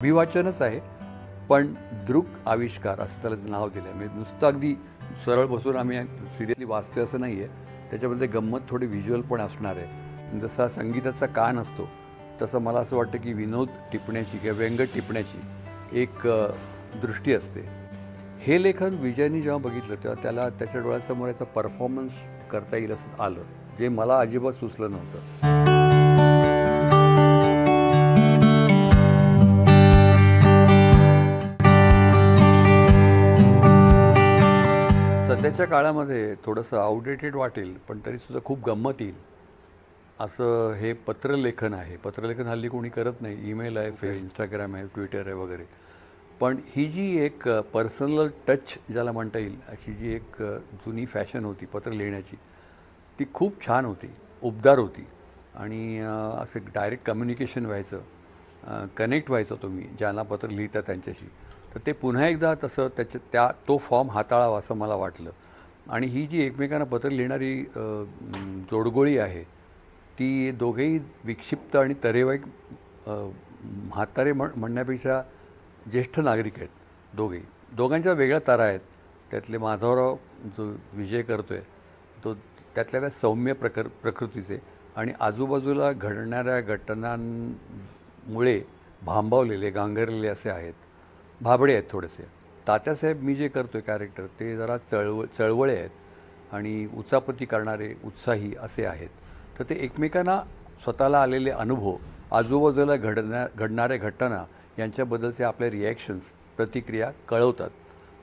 अभिवाचनच आहे, पण दृक आविष्कार असं त्याला नाव दिलं आहे. म्हणजे नुसतं अगदी सरळ बसून आम्ही सिरियसली वाचतोय असं नाही आहे. त्याच्यामध्ये गंमत थोडी व्हिज्युअल पण असणार आहे. जसा संगीताचा कान असतो तसं मला असं वाटतं की विनोद टिपण्याची किंवा व्यंग टिपण्याची एक दृष्टी असते. हे लेखन विजयनी जेव्हा बघितलं तेव्हा त्याला त्याच्या डोळ्यासमोर याचा परफॉर्मन्स करता येईल असं आलं, जे मला अजिबात सुचलं नव्हतं. सध्याच्या काळामध्ये थोडंसं आउटडेटेड वाटेल, पण तरीसुद्धा खूप गंमत येईल असं हे पत्रलेखन आहे. पत्रलेखन हल्ली कोणी करत नाही. ईमेल आहे, इंस्टाग्राम आहे, ट्विटर आहे वगैरे. पण ही जी एक पर्सनल टच ज्याला म्हणता येईल अशी जी एक जुनी फॅशन होती पत्र लिहिण्याची, ती खूप छान होती, उबदार होती आणि असं डायरेक्ट कम्युनिकेशन व्हायचं, कनेक्ट व्हायचं तुम्ही ज्यांना पत्र लिहिता त्यांच्याशी. तर ते पुन्हा एकदा तसं तो फॉर्म हाताळावा असं मला वाटलं. आणि ही जी एकमेकांना पत्र लिहिणारी जोडगोळी आहे ती दोघेही विक्षिप्त आणि तरेवाईक म्हातारे म्हणण्यापेक्षा ज्येष्ठ नागरिक आहेत. दोघांच्या वेगळ्या तारा आहेत. त्यातले माधवराव जो विजय करतो आहे तो त्यातल्या त्या सौम्य प्रकृतीचे आणि आजूबाजूला घडणाऱ्या घटनांमुळे भांबावलेले गांगरलेले असे आहेत. भाबडे आहेत थोडेसे. तात्यासाहेब मी जे करतो आहे कॅरेक्टर ते जरा चळवळे आहेत आणि उचापती करणारे उत्साही असे आहेत. तर ते एकमेकांना स्वतःला आलेले अनुभव, आजूबाजूला घडणाऱ्या घटना यांच्याबद्दलचे आपले रिॲक्शन्स, प्रतिक्रिया कळवतात.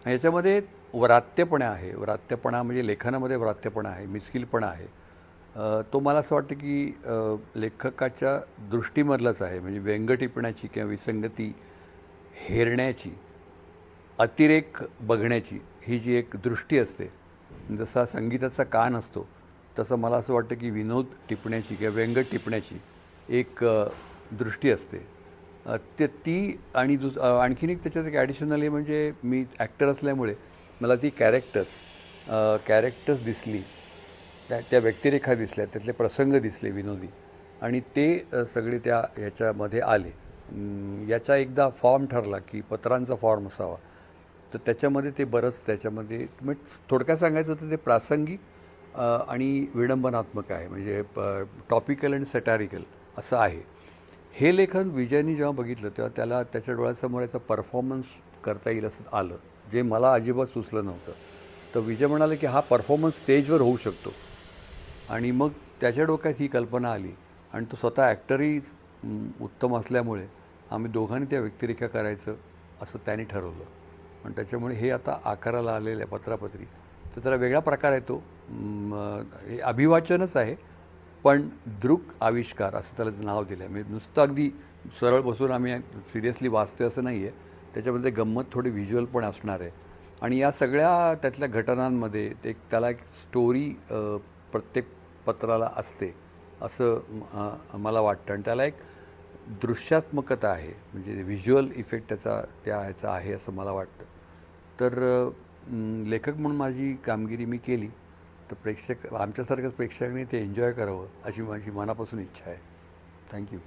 याच्यामध्ये व्रात्यपणा आहे. व्रात्यपणा म्हणजे लेखनामध्ये व्रात्यपणा आहे, मिस्किलपणा आहे. तो मला असं वाटतं की लेखकाच्या दृष्टीमधलाच आहे. म्हणजे व्यंग टिपण्याची किंवा विसंगती हेरण्याची, अतिरेक बघण्याची ही जी एक दृष्टी असते, जसा संगीताचा कान असतो तसं मला असं वाटतं की विनोद टिपण्याची किंवा व्यंग टिपण्याची एक दृष्टी असते. ती आणि आणखीन एक त्याच्यात एक ॲडिशनल म्हणजे मी ॲक्टर असल्यामुळे मला ती कॅरेक्टर्स दिसली, त्या व्यक्तिरेखा दिसल्या, त्यातले प्रसंग दिसले विनोदी आणि ते सगळे त्या ह्याच्यामध्ये आले. याचा एकदा फॉर्म ठरला की पत्रांचा फॉर्म असावा, तर त्याच्यामध्ये ते बरंच त्याच्यामध्ये थोडक्यात सांगायचं तर ते प्रासंगिक आणि विडंबनात्मक आहे. म्हणजे टॉपिकल आणि सॅटॅरिकल असं आहे. हे लेखन विजयनी जेव्हा बघितलं तेव्हा त्याला त्याच्या डोळ्यासमोर याचा परफॉर्मन्स करता येईल असं आलं, जे मला अजिबात सुचलं नव्हतं. तर विजय म्हणाले की हा परफॉर्मन्स स्टेजवर होऊ शकतो आणि मग त्याच्या डोक्यात ही कल्पना आली आणि तो स्वतः ॲक्टरही उत्तम असल्यामुळे आम्ही दोघांनी त्या व्यक्तिरेखा करायचं असं त्याने ठरवलं. आणि त्याच्यामुळे हे आता आकाराला आलेलं आहे पत्रापत्री. तर त्याला वेगळा प्रकार आहे तो. हे अभिवाचनच आहे, पण दृक आविष्कार असं त्याला नाव दिलं आहे. म्हणजे नुसतं अगदी सरळ बसून आम्ही सिरियसली वाचतोय असं नाही आहे. त्याच्यामध्ये गंमत थोडी व्हिज्युअल पण असणार आहे. आणि या सगळ्या त्यातल्या घटनांमध्ये त्याला एक स्टोरी प्रत्येक पत्राला असते असं मला वाटतं. आणि त्याला एक दृश्यात्मकता आहे, म्हणजे व्हिज्युअल इफेक्ट ह्याचा आहे असं मला वाटतं. तर लेखक म्हणून माझी कामगिरी मी केली, तर आमच्यासारख्याच प्रेक्षकांनी ते एन्जॉय करावं अशी माझी मनापासून इच्छा आहे. थँक्यू.